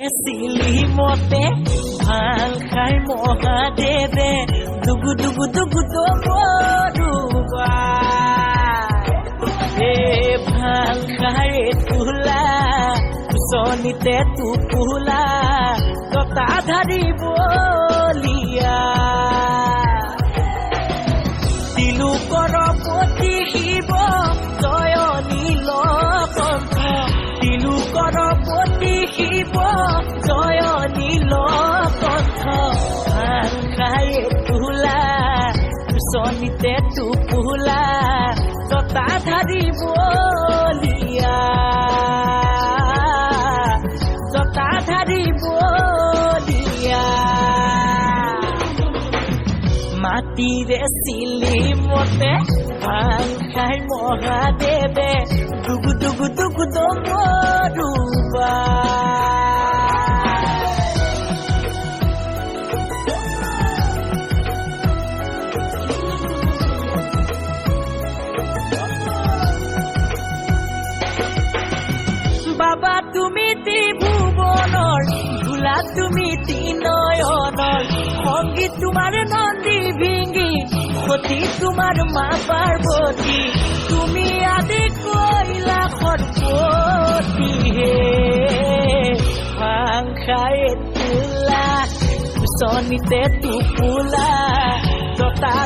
chilli মতে ভাল খাই মহাদেৱে দুগু দুগু দুগু দুবা ভাল খাই তুলা চনিতে তুপুলা ততা ধাৰি বলিয়া তিলুকৰ পতি শিৱ জয় নীলকণ্ঠ তিলুকৰ পতি শিৱ জয় নীলকণ্ঠ ভাল খাই তুলা চনিতে তুপুলা ততা ধাৰি বলিয়া ততা ধাৰি বলিয়া মাটিৰে চিলি মতে ভাল খাই মহাদেৱে দুগু দুগু দুগু দুবা বাবা তুমি ত্ৰিভুৱনৰ ভোলা তুমি তিনয়নৰ সংগীত তোমাৰ নন্দী ভিঙ্গি সতী তোমাৰ মা পাৰ্বতী তুমি আদি কৈলা সৰ্বতী হে ভাং খাই তোলা চনিতে তুপুলা ততা